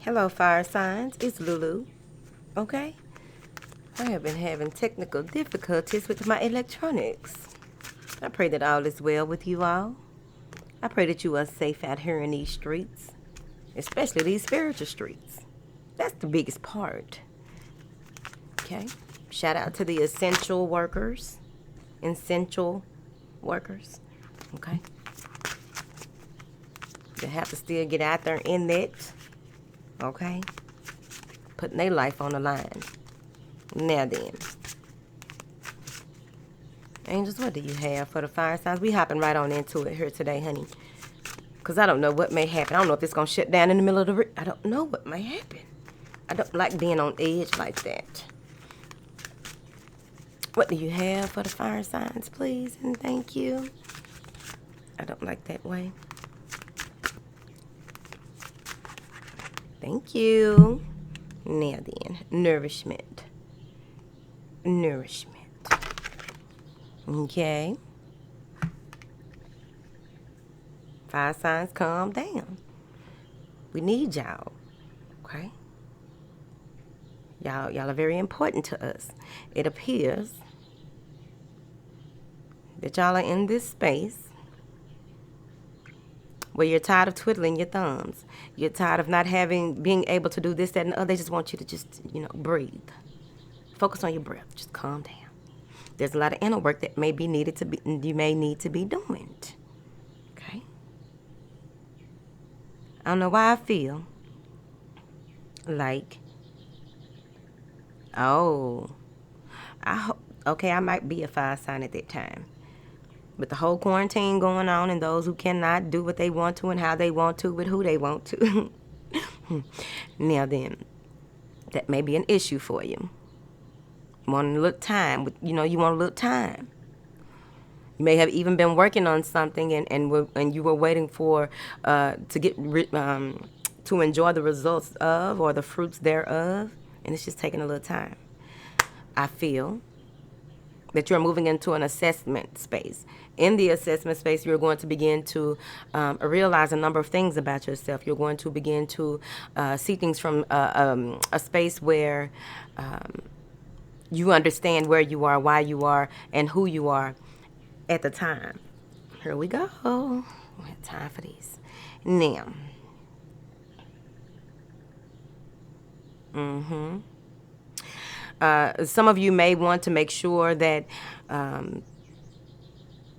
Hello, fire signs. It's Lulu. Okay? I have been having technical difficulties with my electronics. I pray that all is well with you all. I pray that you are safe out here in these streets, especially these spiritual streets. That's the biggest part. Okay? Shout out to the essential workers. Essential workers. Okay? They have to still get out there in that. Okay? Putting their life on the line. Now then. Angels, what do you have for the fire signs? We hopping right on into it here today, honey. Because I don't know what may happen. I don't know if it's going to shut down in the middle of the... I don't know what may happen. I don't like being on edge like that. What do you have for the fire signs, please? And thank you. I don't like that way. Thank you. Now then, nourishment. Nourishment. Okay. Fire signs, calm down. We need y'all. Okay? Y'all are very important to us. It appears that y'all are in this space where you're tired of twiddling your thumbs. You're tired of not being able to do this, that, and the other. They just want you to just, breathe. Focus on your breath. Just calm down. There's a lot of inner work that you may need to be doing. Okay? I don't know why I feel like, I might be a fire sign at that time. With the whole quarantine going on and those who cannot do what they want to and how they want to with who they want to. Now then, that may be an issue for you. You want a little time. You want a little time. You may have even been working on something and you were waiting for to enjoy the results of or the fruits thereof, and it's just taking a little time. I feel that you're moving into an assessment space. In the assessment space, you're going to begin to realize a number of things about yourself. You're going to begin to see things from a space where you understand where you are, why you are, and who you are at the time. Here we go. We have time for these. Now. Some of you may want to make sure that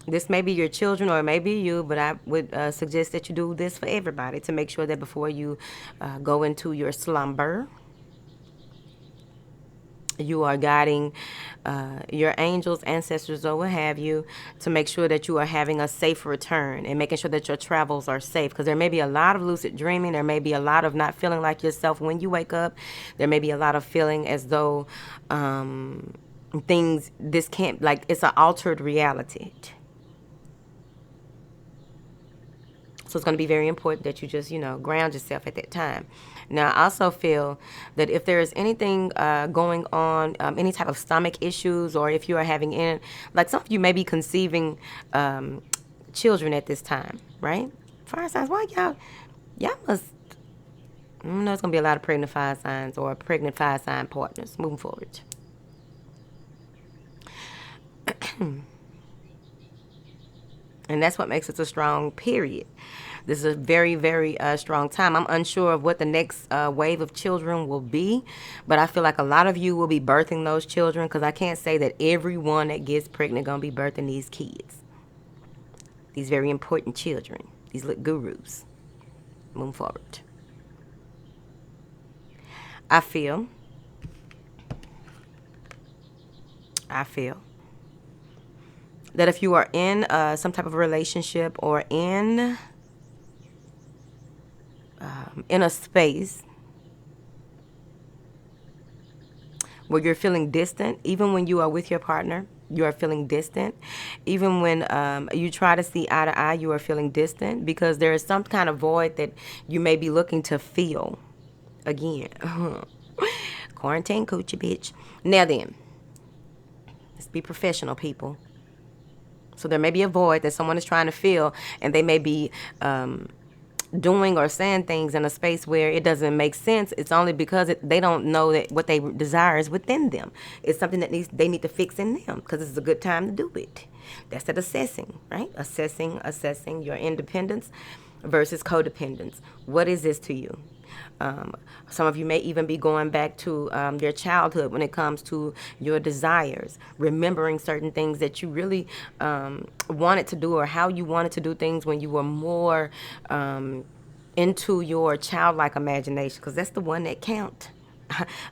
this may be your children or it may be you, but I would suggest that you do this for everybody to make sure that before you go into your slumber, you are guiding your angels, ancestors, or what have you, to make sure that you are having a safe return and making sure that your travels are safe. Because there may be a lot of lucid dreaming. There may be a lot of not feeling like yourself when you wake up. There may be a lot of feeling as though it's an altered reality. So it's going to be very important that you just, ground yourself at that time. Now, I also feel that if there is anything going on, any type of stomach issues, or if you are having, some of you may be conceiving children at this time, right? Fire signs, why y'all must, there's going to be a lot of pregnant fire signs or pregnant fire sign partners moving forward. And that's what makes it a strong period. This is a very, very strong time. I'm unsure of what the next wave of children will be, but I feel like a lot of you will be birthing those children, because I can't say that everyone that gets pregnant going to be birthing these kids. These very important children. These little gurus. Moving forward. I feel that if you are in some type of relationship or in a space where you're feeling distant, even when you are with your partner, you are feeling distant. Even when you try to see eye to eye, you are feeling distant, because there is some kind of void that you may be looking to fill again. Quarantine coochie, bitch. Now then, let's be professional, people. So there may be a void that someone is trying to fill, and they may be doing or saying things in a space where it doesn't make sense, it's only because they don't know that what they desire is within them. It's something that they need to fix in them, because it's a good time to do it. That's that assessing, right? Assessing your independence versus codependence. What is this to you? Some of you may even be going back to your childhood when it comes to your desires, remembering certain things that you really wanted to do, or how you wanted to do things when you were more into your childlike imagination, because that's the one that counts.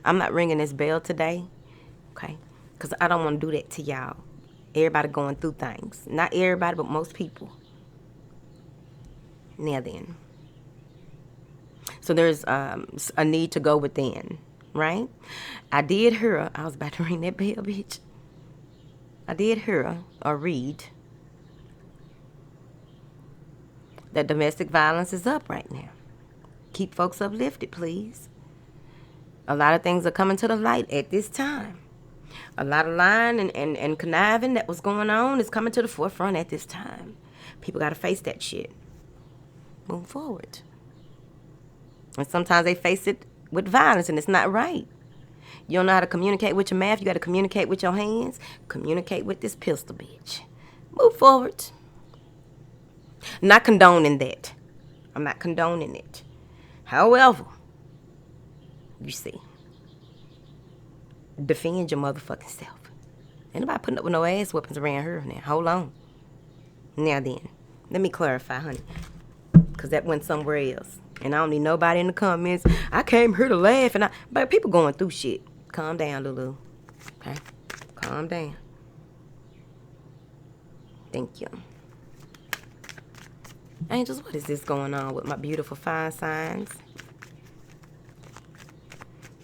I'm not ringing this bell today, okay? Because I don't want to do that to y'all. Everybody going through things. Not everybody, but most people. Now then. So there's a need to go within, right? I did hear, I was about to ring that bell, bitch. I did hear or read that domestic violence is up right now. Keep folks uplifted, please. A lot of things are coming to the light at this time. A lot of lying and conniving that was going on is coming to the forefront at this time. People got to face that shit. Move forward. And sometimes they face it with violence, and it's not right. You don't know how to communicate with your mouth. You got to communicate with your hands. Communicate with this pistol, bitch. Move forward. Not condoning that. I'm not condoning it. However, you see, defend your motherfucking self. Ain't nobody putting up with no ass weapons around here now. Hold on. Now then, let me clarify, honey, because that went somewhere else. And I don't need nobody in the comments. I came here to laugh, but people going through shit. Calm down, Lulu. Okay? Calm down. Thank you. Angels, what is this going on with my beautiful fire signs?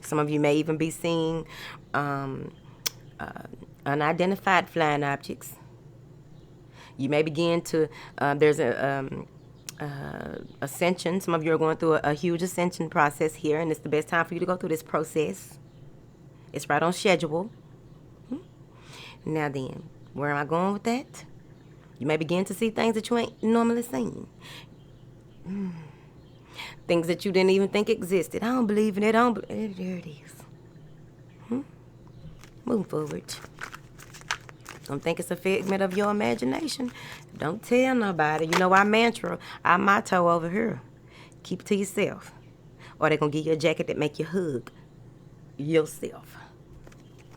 Some of you may even be seeing unidentified flying objects. You may begin to, there's a ascension. Some of you are going through a huge ascension process here, and it's the best time for you to go through this process. It's right on schedule. Now then, where am I going with that? You may begin to see things that you ain't normally seen. Things that you didn't even think existed. I don't believe in it. There it is. Move forward. Don't think it's a figment of your imagination. Don't tell nobody. You know our mantra, our motto over here. Keep it to yourself. Or they're going to give you a jacket that make you hug yourself.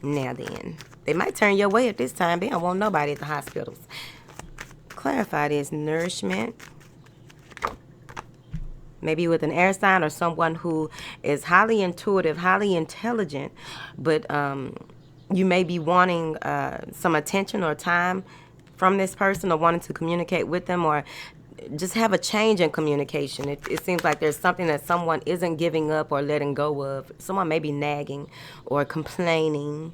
Now then. They might turn your way at this time. They don't want nobody at the hospitals. Clarify this. Nourishment. Maybe with an air sign or someone who is highly intuitive, highly intelligent, but you may be wanting some attention or time from this person, or wanting to communicate with them, or just have a change in communication. It seems like there's something that someone isn't giving up or letting go of. Someone may be nagging or complaining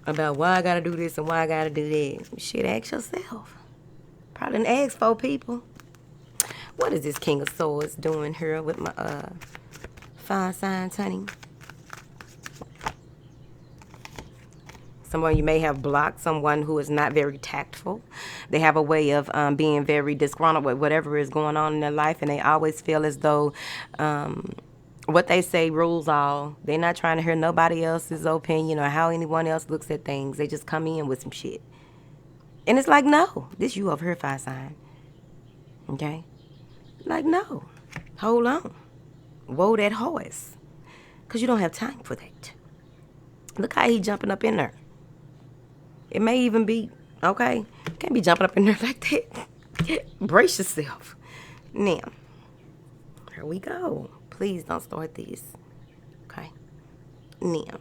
about why I gotta do this and why I gotta do that. Shit, ask yourself. Probably didn't ask 4 people. What is this King of Swords doing here with my fire signs, honey? Someone you may have blocked, someone who is not very tactful. They have a way of being very disgruntled with whatever is going on in their life, and they always feel as though what they say rules all. They're not trying to hear nobody else's opinion or how anyone else looks at things. They just come in with some shit. And it's like, no, this you over here, fire sign. Okay? Like, no. Hold on. Whoa that horse. Because you don't have time for that. Look how he jumping up in there. It may even be, okay? You can't be jumping up in there like that. Brace yourself. Now, here we go. Please don't start this. Okay? Now,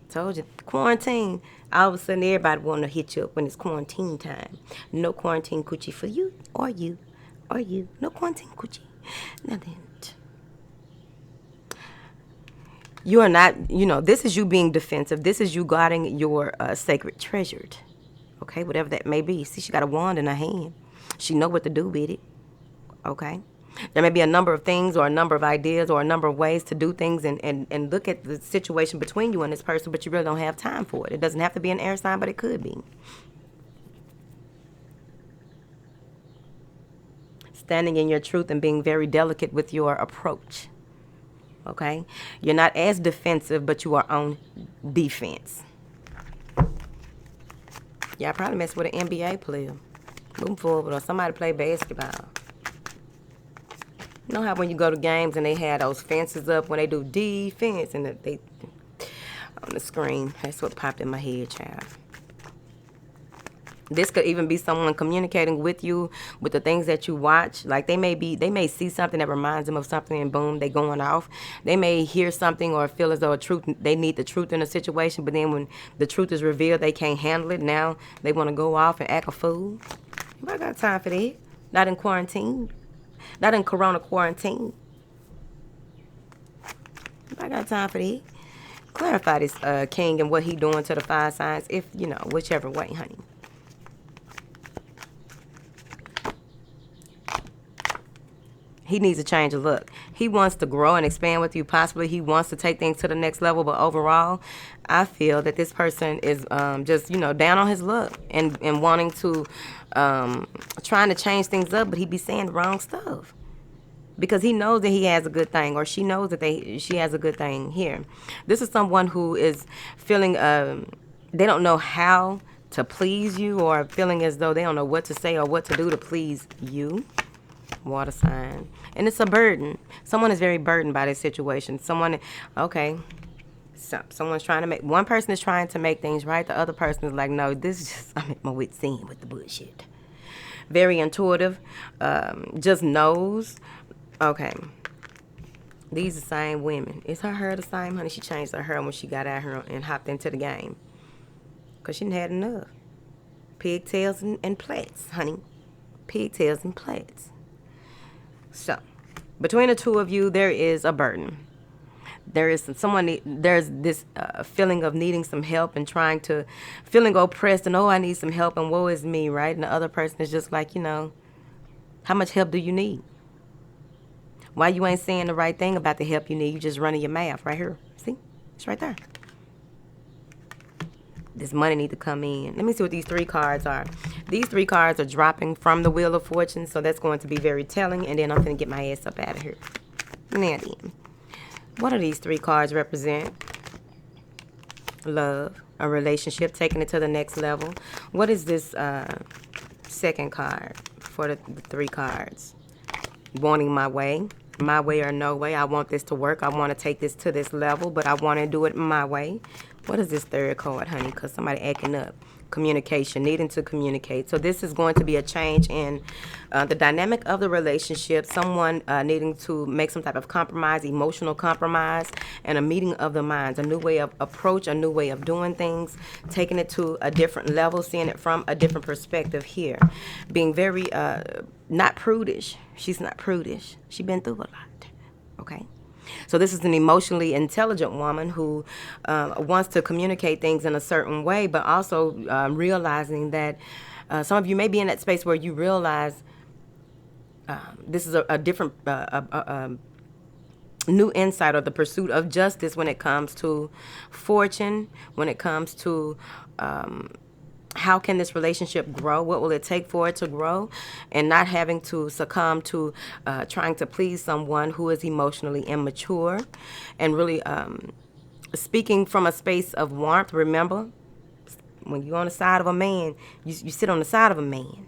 told you, quarantine. All of a sudden, everybody want to hit you up when it's quarantine time. No quarantine coochie for you or you or you. No quarantine coochie. Nothing. You are not, this is you being defensive. This is you guarding your sacred treasured. Okay, whatever that may be. See, she got a wand in her hand. She know what to do with it. Okay? There may be a number of things or a number of ideas or a number of ways to do things and look at the situation between you and this person, but you really don't have time for it. It doesn't have to be an air sign, but it could be. standing in your truth and being very delicate with your approach. Okay? You're not as defensive, but you are on defense. Y'all probably mess with an NBA player. Moving forward, or somebody play basketball. You know how when you go to games and they have those fences up when they do defense and they on the screen. That's what popped in my head, child. This could even be someone communicating with you with the things that you watch. Like they may see something that reminds them of something and boom, they going off. They may hear something or feel as though they need the truth in a situation, but then when the truth is revealed, they can't handle it. Now they want to go off and act a fool. I got time for that. Not in quarantine. Not in corona quarantine. I got time for that. Clarify this king and what he doing to the fire signs, if, whichever way, honey. He needs a change of look. He wants to grow and expand with you. Possibly he wants to take things to the next level. But overall, I feel that this person is just, down on his luck and wanting to, trying to change things up. But he be saying the wrong stuff. Because he knows that he has a good thing, or she knows that she has a good thing here. This is someone who is feeling, they don't know how to please you, or feeling as though they don't know what to say or what to do to please you. Water sign. And it's a burden. Someone is very burdened by this situation. Someone's trying to one person is trying to make things right. The other person is like, no, this is just, I'm at my wit's end with the bullshit. Very intuitive. Just knows. Okay. These are the same women. Is her hair the same, honey? She changed her hair when she got out here and hopped into the game. Because she didn't had enough. Pigtails and plaits, honey. Pigtails and plaits. So, between the two of you, there is a burden. There's this feeling of needing some help and feeling oppressed and, oh, I need some help and woe is me, right? And the other person is just like, how much help do you need? Why you ain't saying the right thing about the help you need? You just running your mouth right here. See? It's right there. This money need to come in. Let me see what these 3 cards are. These 3 cards are dropping from the Wheel of Fortune, so that's going to be very telling. And then I'm going to get my ass up out of here. Now then. What do these 3 cards represent? Love, a relationship, taking it to the next level. What is this second card for the 3 cards? Wanting my way or no way. I want this to work. I want to take this to this level, but I want to do it my way. What is this 3rd card, honey? Because somebody acting up. Communication, needing to communicate. So this is going to be a change in the dynamic of the relationship. Someone needing to make some type of compromise, emotional compromise, and a meeting of the minds. A new way of approach, a new way of doing things, taking it to a different level, seeing it from a different perspective here. Being very not prudish. She's not prudish. She's been through a lot. Okay? So this is an emotionally intelligent woman who wants to communicate things in a certain way, but also realizing that some of you may be in that space where you realize this is a different new insight or the pursuit of justice when it comes to fortune, when it comes to how can this relationship grow? What will it take for it to grow? And not having to succumb to trying to please someone who is emotionally immature. And really speaking from a space of warmth. Remember, when you're on the side of a man, you sit on the side of a man.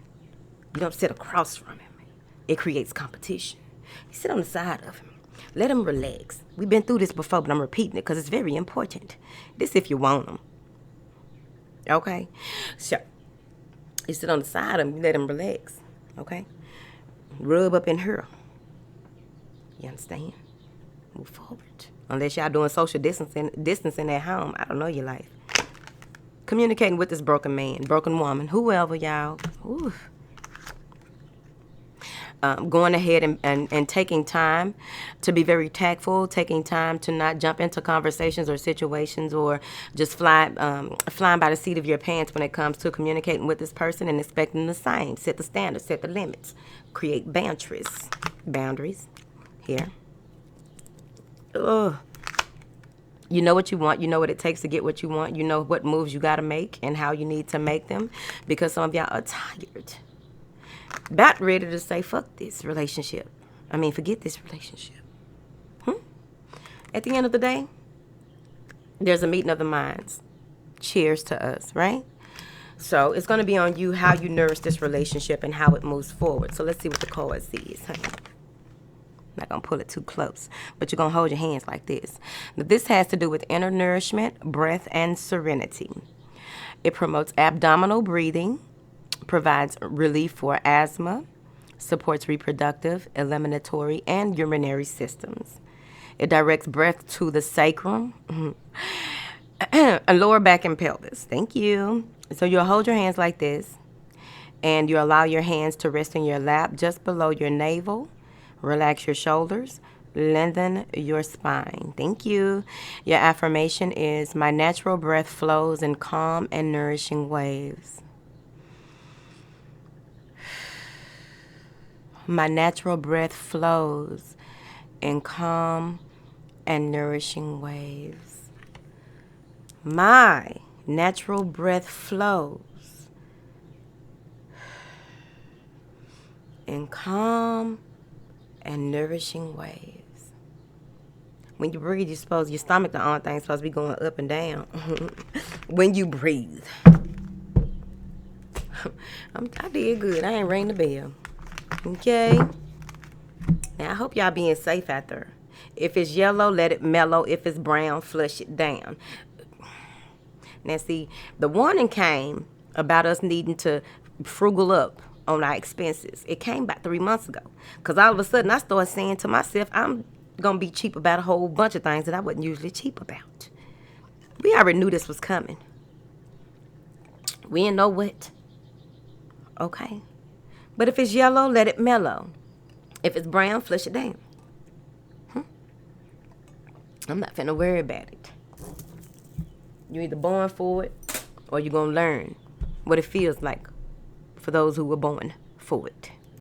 You don't sit across from him. It creates competition. You sit on the side of him. Let him relax. We've been through this before, but I'm repeating it because it's very important. This if you want him. Okay, so you sit on the side of him, you let him relax, okay? Rub up in her. You understand? Move forward. Unless y'all doing social distancing at home, I don't know your life. Communicating with this broken man, broken woman, whoever, y'all. Ooh. Going ahead and taking time to be very tactful, taking time to not jump into conversations or situations or just flying by the seat of your pants when it comes to communicating with this person and expecting the same. Set the standards, set the limits, create boundaries here. Ugh. You know what you want. You know what it takes to get what you want. You know what moves you got to make and how you need to make them, because some of y'all are tired. About ready to say, fuck this relationship. I mean, forget this relationship. At the end of the day, there's a meeting of the minds. Cheers to us, right? So it's going to be on you how you nourish this relationship and how it moves forward. So let's see what the card says, honey. I'm not going to pull it too close, but you're going to hold your hands like this. Now, this has to do with inner nourishment, breath, and serenity. It promotes abdominal breathing, provides relief for asthma, supports reproductive, eliminatory, and urinary systems. It directs breath to the sacrum, lower back and pelvis. Thank you. So you'll hold your hands like this, and you allow your hands to rest in your lap just below your navel. Relax your shoulders. Lengthen your spine. Thank you. Your affirmation is, my natural breath flows in calm and nourishing waves. My natural breath flows in calm and nourishing waves. My natural breath flows in calm and nourishing waves. When you breathe, your stomach, the only thing supposed to be going up and down. When you breathe. I did good. I ain't ring the bell. Okay? Now, I hope y'all being safe out there. If it's yellow, let it mellow. If it's brown, flush it down. Now, see, the warning came about us needing to frugal up on our expenses. It came about 3 months ago. Because all of a sudden, I started saying to myself, I'm going to be cheap about a whole bunch of things that I wasn't usually cheap about. We already knew this was coming. We didn't know what. Okay. But if it's yellow, let it mellow. If it's brown, flush it down. I'm not finna worry about it. You're either born for it or you're going to learn what it feels like for those who were born for it.